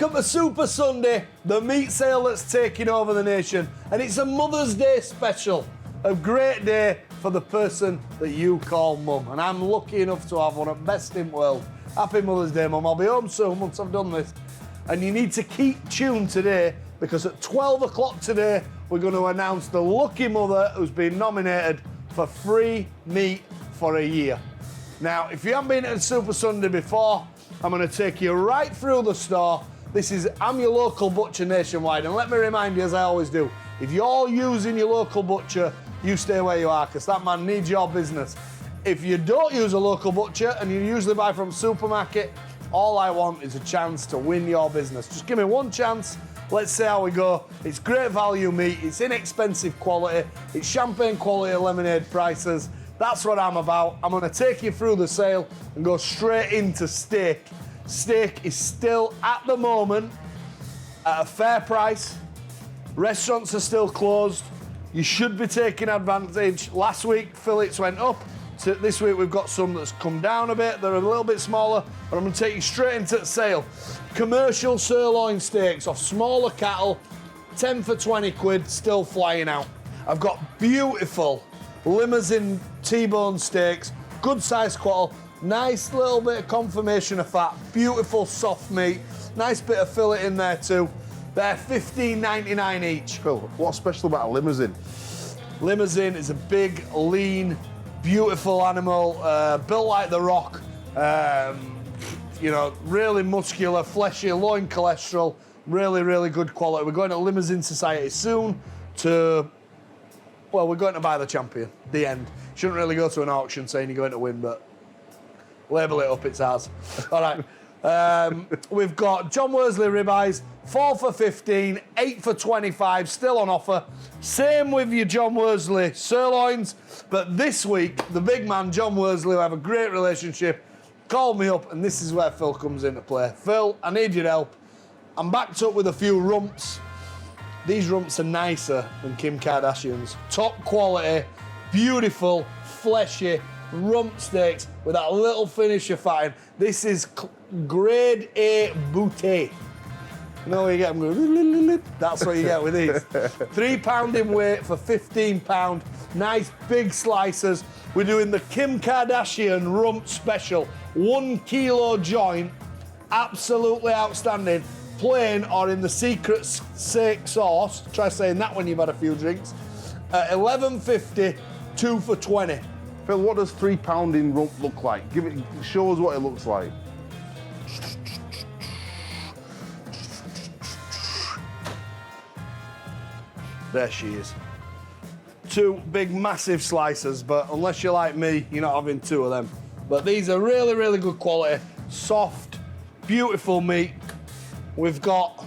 Welcome to Super Sunday, the meat sale that's taking over the nation. And it's a Mother's Day special. A great day for the person that you call mum. And I'm lucky enough to have one at best in world. Happy Mother's Day, mum. I'll be home soon once I've done this. And you need to keep tuned today because at 12 o'clock today, we're going to announce the lucky mother who's been nominated for free meat for a year. Now, if you haven't been to Super Sunday before, I'm going to take you right through the store. I'm your local butcher nationwide, and let me remind you, as I always do, if you're using your local butcher, you stay where you are, because that man needs your business. If you don't use a local butcher and you usually buy from a supermarket, all I want is a chance to win your business. Just give me one chance. Let's see how we go. It's great value meat. It's inexpensive quality. It's champagne quality lemonade prices. That's what I'm about. I'm going to take you through the sale and go straight into steak. Steak is still, at the moment, at a fair price. Restaurants are still closed. You should be taking advantage. Last week, fillets went up. So this week, we've got some that's come down a bit. They're a little bit smaller, but I'm going to take you straight into the sale. Commercial sirloin steaks off smaller cattle, 10 for 20 quid, still flying out. I've got beautiful limousine T-bone steaks, good size quality, nice little bit of confirmation of fat, beautiful soft meat, nice bit of fillet in there too. They're $15.99 each. Phil, what's special about a limousine? Limousine is a big, lean, beautiful animal, built like the Rock. You know, really muscular, fleshy, low in cholesterol, really, really good quality. We're going to Limousine Society soon to, well, we're going to buy the champion, the end. Shouldn't really go to an auction saying you're going to win, but label it up, it's ours. All right. We've got John Worsley ribeyes, 4 for 15, 8 for 25, still on offer. Same with your John Worsley sirloins, but this week, the big man, John Worsley, who I have a great relationship, called me up, and this is where Phil comes into play. Phil, I need your help. I'm backed up with a few rumps. These rumps are nicer than Kim Kardashian's. Top quality, beautiful, fleshy rump steaks with that little finish of fat in. This is grade A bouté. You know what you get? That's what you get with these. £3 in weight for £15. Nice big slices. We're doing the Kim Kardashian rump special. 1 kilo joint. Absolutely outstanding. Plain or in the secret steak sauce. Try saying that when you've had a few drinks. $11.50, 2 for 20. Phil, what does £3 in rump look like? Show us what it looks like. There she is. 2 big, massive slices, but unless you're like me, you're not having 2 of them. But these are really, really good quality, soft, beautiful meat. We've got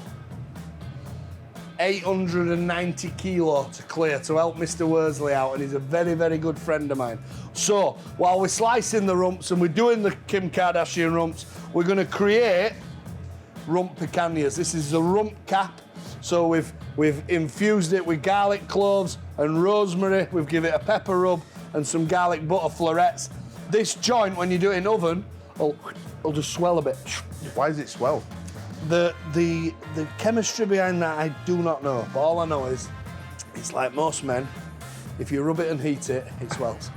890 kilo to clear to help Mr. Worsley out, and he's a very, very good friend of mine. So, while we're slicing the rumps and we're doing the Kim Kardashian rumps, we're going to create rump picanhas. This is the rump cap. So we've infused it with garlic cloves and rosemary. We've given it a pepper rub and some garlic butter florets. This joint, when you do it in oven, will just swell a bit. Why does it swell? The chemistry behind that, I do not know. But all I know is, it's like most men, if you rub it and heat it, it swells.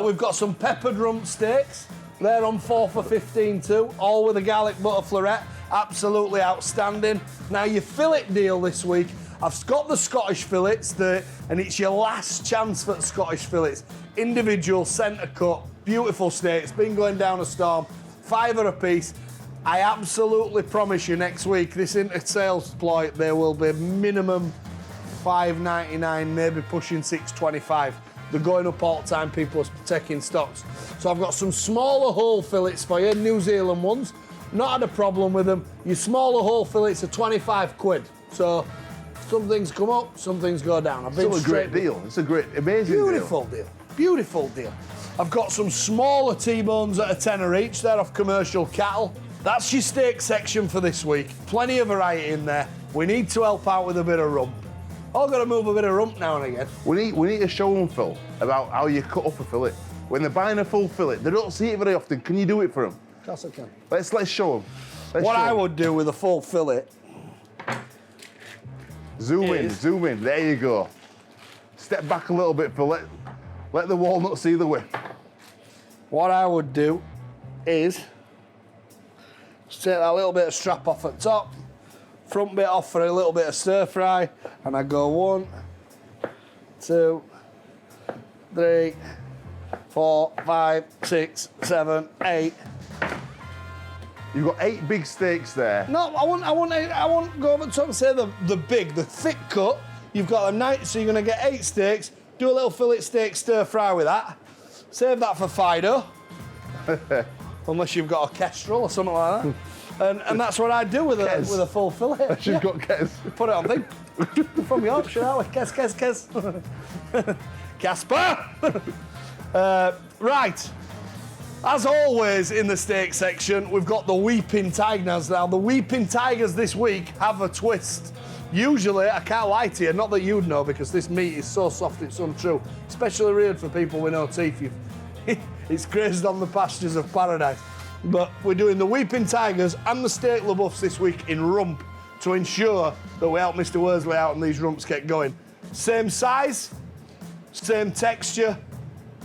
We've got some peppered rump steaks. They're on 4 for 15 too, all with a garlic butter floret. Absolutely outstanding. Now, your fillet deal this week, I've got the Scottish fillets, and it's your last chance for the Scottish fillets. Individual, centre cut, beautiful steaks, been going down a storm, £5 a piece. I absolutely promise you next week, this inter-sales ploy, there will be minimum $5.99, maybe pushing $6.25. They're going up all the time, people are taking stocks. So I've got some smaller whole fillets for you, New Zealand ones. Not had a problem with them. Your smaller whole fillets are 25 quid. So some things come up, some things go down. I've been Still a great deal. It's a great, amazing beautiful deal. Beautiful deal. I've got some smaller T-bones at a tenner each. They're off commercial cattle. That's your steak section for this week. Plenty of variety in there. We need to help out with a bit of rump. All got to move a bit of rump now and again. We need to show them, Phil, about how you cut up a fillet. When they're buying a full fillet, they don't see it very often. Can you do it for them? course I can. Let's show them. What I would do with a full fillet. Zoom in. There you go. Step back a little bit, Phil. Let the walnut see the whip. What I would do is just take that little bit of strap off at top, front bit off for a little bit of stir fry, and I go 1, 2, 3, 4, 5, 6, 7, 8. You've got 8 big steaks there. No, I won't go over the top and say the thick cut. You've got a night, so you're gonna get 8 steaks. Do a little fillet steak stir fry with that. Save that for Fido. Unless you've got a kestrel or something like that. And that's what I do with a full fillet. She's got Kes. Put it on thing. From Yorkshire, aren't we? Kes. Casper! Right. As always in the steak section, we've got the Weeping Tigers. Now, the Weeping Tigers this week have a twist. Usually, I can't lie to you, not that you'd know, because this meat is so soft it's untrue. Especially reared for people with no teeth. It's grazed on the pastures of paradise. But we're doing the Weeping Tigers and the steak LaBeoufs this week in rump to ensure that we help Mr. Worsley out and these rumps get going. Same size, same texture.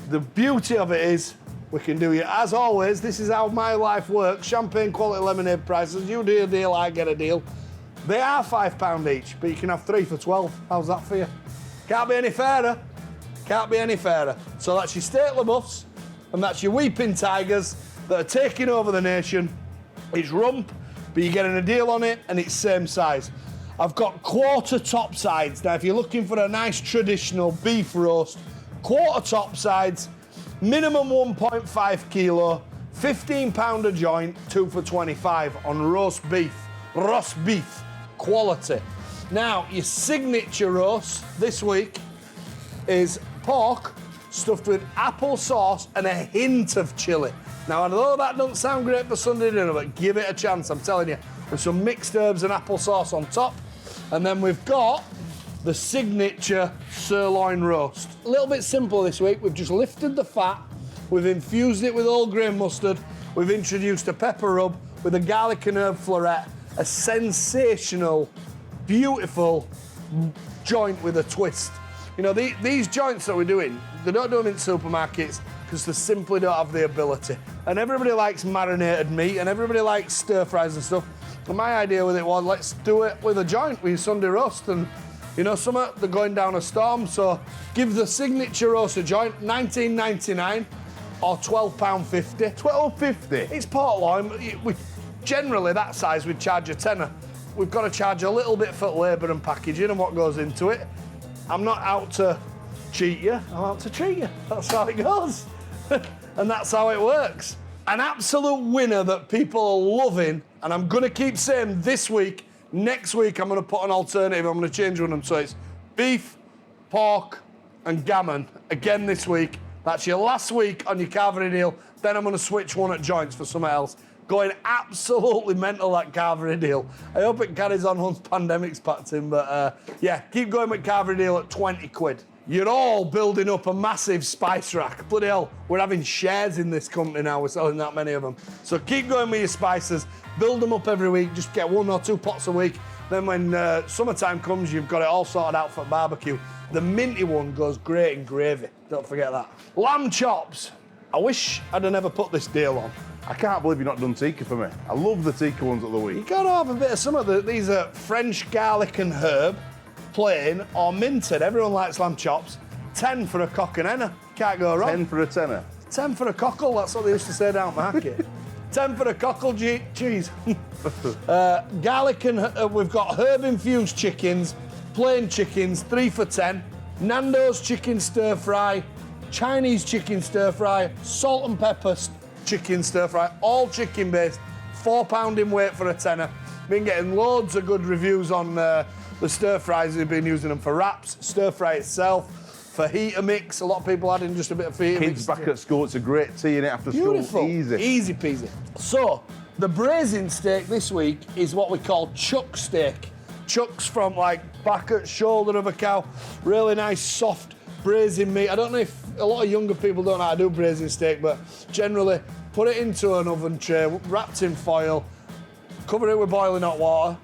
The beauty of it is we can do it. As always, this is how my life works. Champagne quality lemonade prices. You do a deal, I get a deal. They are £5 each, but you can have 3 for 12. How's that for you? Can't be any fairer. Can't be any fairer. So that's your steak LaBeoufs, and that's your Weeping Tigers that are taking over the nation. It's rump, but you're getting a deal on it, and it's same size. I've got quarter top sides. Now, if you're looking for a nice traditional beef roast, quarter top sides, minimum 1.5 kilo, £15 a joint, 2 for 25 on roast beef quality. Now, your signature roast this week is pork stuffed with apple sauce and a hint of chilli. Now, I know that doesn't sound great for Sunday dinner, but give it a chance, I'm telling you. With some mixed herbs and apple sauce on top. And then we've got the signature sirloin roast. A little bit simple this week. We've just lifted the fat, we've infused it with whole grain mustard, we've introduced a pepper rub with a garlic and herb floret, a sensational, beautiful joint with a twist. You know, these joints that we're doing, they don't do them in supermarkets because they simply don't have the ability. And everybody likes marinated meat and everybody likes stir fries and stuff. And my idea with it was, let's do it with a joint with your Sunday roast. And you know, they're going down a storm, so give the signature roast a joint, $19.99 or £12.50. $12.50? It's pork loin. Generally, that size, we'd charge a tenner. We've got to charge a little bit for labour and packaging and what goes into it. I'm not out to cheat you, I'm out to treat you. That's how it goes. And that's how it works. An absolute winner that people are loving, and I'm going to keep saying this week, next week I'm going to put an alternative, I'm going to change one of them. So it's beef, pork, and gammon again this week. That's your last week on your Calvary Deal. Then I'm going to switch one at joints for something else. Going absolutely mental, that Calvary Deal. I hope it carries on once pandemic's packed in, but yeah, keep going with Calvary Deal at 20 quid. You're all building up a massive spice rack. Bloody hell, we're having shares in this company now, we're selling that many of them. So keep going with your spices, build them up every week, just get 1 or 2 pots a week. Then when summertime comes, you've got it all sorted out for barbecue. The minty one goes great in gravy, don't forget that. Lamb chops. I wish I'd have never put this deal on. I can't believe you've not done tikka for me. I love the tikka ones of the week. You gotta have a bit of some of these are French garlic and herb, plain or minted. Everyone likes lamb chops. 10 for a cock and henna. Can't go wrong. 10 for a tenner. 10 for a cockle, that's what they used to say down market. 10 for a cockle cheese. Garlic and we've got herb infused chickens, plain chickens, 3 for 10. Nandos chicken stir fry, Chinese chicken stir fry, salt and pepper chicken stir fry, all chicken based, £4 in weight for a tenner. Been getting loads of good reviews on the stir fries. We've been using them for wraps, stir fry itself, fajita mix. A lot of people adding just a bit of fajita mix. Kids back at school, it's a great tea in it after Beautiful. school. Easy. Easy peasy. So, the braising steak this week is what we call chuck steak. Chucks from like back at shoulder of a cow. Really nice, soft braising meat. I don't know if a lot of younger people don't know how to do braising steak, but generally put it into an oven tray, wrapped in foil, cover it with boiling hot water,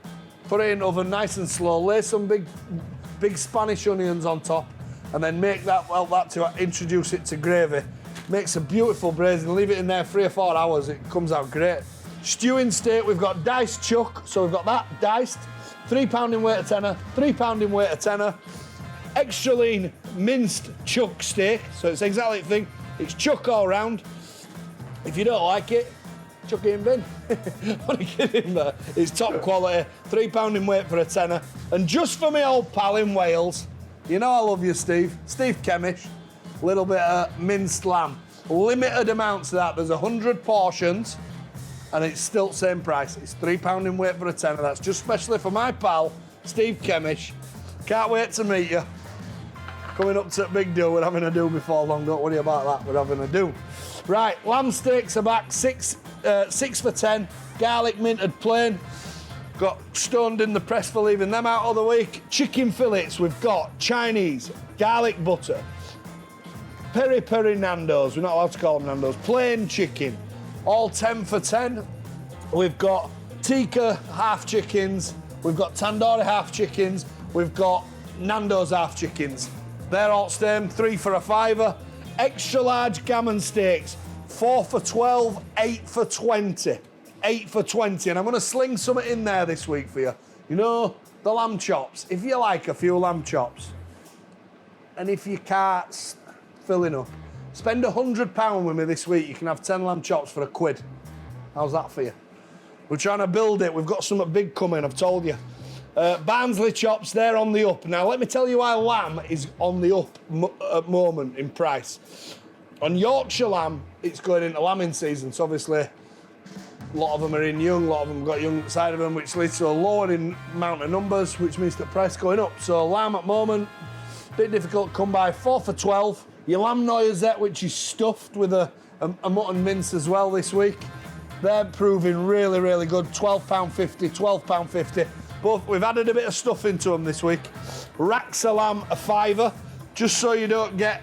put it in oven nice and slow, lay some big Spanish onions on top, and then make that, to introduce it to gravy. Makes a beautiful braising, leave it in there 3 or 4 hours, it comes out great. Stewing steak, we've got diced chuck, so we've got that diced, 3 pound in weight of tenner, 3 pound in weight of tenner. Extra lean minced chuck steak, so it's exactly the thing, it's chuck all round. If you don't like it, chuck it in bin. What are you kidding there? It's top quality, 3 pound in weight for a tenner. And just for my old pal in Wales, you know I love you, Steve Kemish, little bit of minced lamb. Limited amounts of that, there's 100 portions, and it's still the same price. It's 3 pound in weight for a tenner. That's just specially for my pal, Steve Kemish. Can't wait to meet you. Coming up to a big do, we're having a do before long, don't worry about that, we're having a do. Right, lamb steaks are back, 6 for 10, garlic minted plain. Got stoned in the press for leaving them out of the week. Chicken fillets, we've got Chinese, garlic butter, peri Nandos, we're not allowed to call them Nandos, plain chicken, all 10 for 10. We've got tikka half chickens, we've got tandoori half chickens, we've got Nandos half chickens. They're all same, 3 for a £5. Extra large gammon steaks, 4 for 12, 8 for 20. 8 for 20, and I'm gonna sling something in there this week for you. You know, the lamb chops. If you like a few lamb chops, and if your cart's filling up, spend £100 with me this week. You can have 10 lamb chops for £1. How's that for you? We're trying to build it. We've got something big coming, I've told you. Barnsley chops, they're on the up. Now, let me tell you why lamb is on the up at moment in price. On Yorkshire lamb, it's going into lambing season, so obviously a lot of them are in young, a lot of them got young side of them, which leads to a lowering amount of numbers, which means the price going up. So lamb at moment, bit difficult to come by, 4 for 12. Your lamb noisette, which is stuffed with a mutton mince as well this week. They're proving really, really good, £12.50, £12.50. But we've added a bit of stuff into them this week. Racks of lamb, a £5, just so you don't get,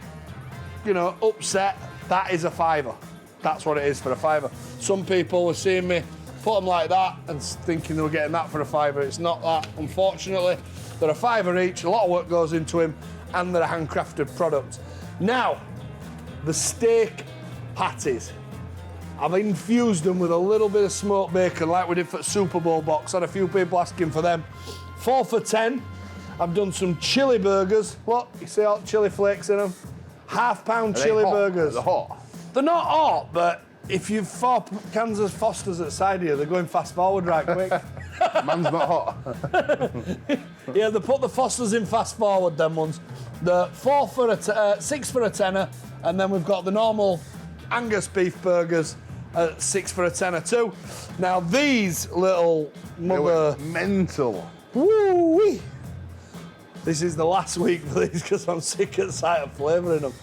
upset. That is a £5. That's what it is for a £5. Some people were seeing me put them like that and thinking they were getting that for a £5. It's not that, unfortunately. They're a £5 each, a lot of work goes into them, and they're a handcrafted product. Now, the steak patties. I've infused them with a little bit of smoked bacon like we did for the Super Bowl box. Had a few people asking for them. 4 for 10. I've done some chili burgers. Look, you see all the chili flakes in them? £1/2 chili burgers. They're hot. They're not hot, but if you've 4 Kansas Fosters at the side here, they're going fast forward right quick. Man's not hot. Yeah, they put the Fosters in fast forward, them ones. The 6 for a tenner, and then we've got the normal Angus beef burgers at 6 for a tenner too. Now these little mother... mental. Woo-wee. This is the last week for these because I'm sick at the sight of flavouring them.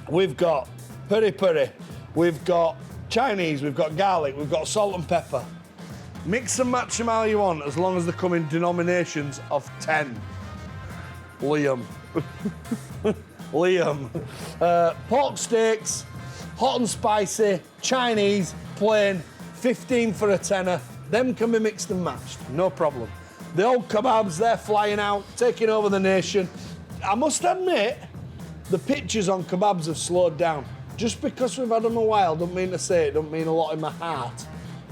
We've got peri, we've got Chinese, we've got garlic, we've got salt and pepper. Mix and match them how you want, as long as they come in denominations of 10. Liam. Liam. Pork steaks, hot and spicy, Chinese, plain, 15 for a tenner. Them can be mixed and matched, no problem. The old kebabs, they're flying out, taking over the nation. I must admit, the pictures on kebabs have slowed down. Just because we've had them a while, don't mean to say it, don't mean a lot in my heart,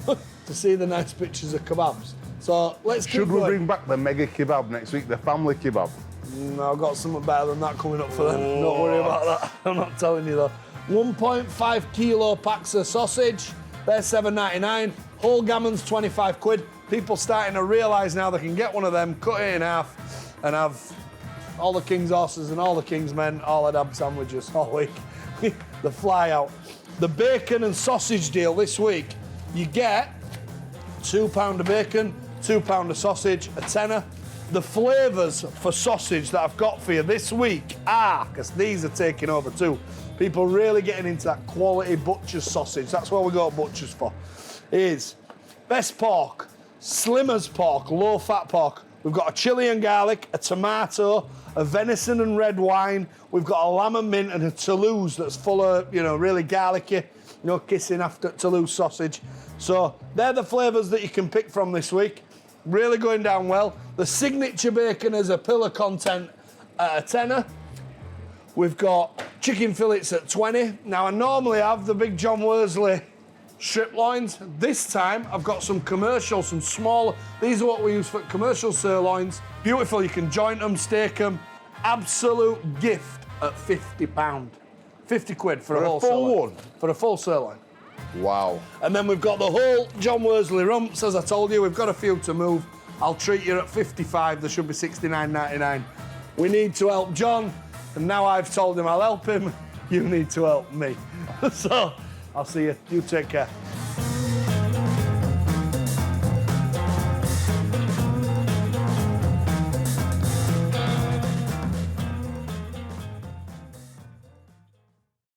to see the nice pictures of kebabs. So let's keep going. Should we bring back the mega kebab next week, the family kebab? No, I've got something better than that coming up for them. Don't worry about that. I'm not telling you though. 1.5 kilo packs of sausage, they're $7.99. Whole gammon's £25. People starting to realise now they can get one of them, cut it in half, and have all the King's horses and all the King's men all had ham sandwiches all week. The fly out. The bacon and sausage deal this week, you get £2 of bacon, £2 of sausage, a tenner. The flavours for sausage that I've got for you this week are, because these are taking over too, people really getting into that quality butcher's sausage, that's what we go to butcher's for, is best pork, Slimmer's pork, low fat pork, We've got a chili and garlic, a tomato, a venison and red wine. We've got a lamb and mint and a Toulouse that's full of, you know, really garlicky, no kissing after Toulouse sausage. So they're the flavours that you can pick from this week. Really going down well. The signature bacon is a pillar content at a tenner. We've got chicken fillets at 20. Now, I normally have the big John Worsley strip loins. This time, I've got some commercial, some small. These are what we use for commercial sirloins. Beautiful, you can joint them, steak them. Absolute gift at £50. 50 quid for a whole full sirloin. one? For a full sirloin. Wow. And then we've got the whole John Worsley rumps. As I told you, we've got a few to move. I'll treat you at 55. There should be 69.99. We need to help John. And now I've told him I'll help him, you need to help me. So, I'll see you. You take care.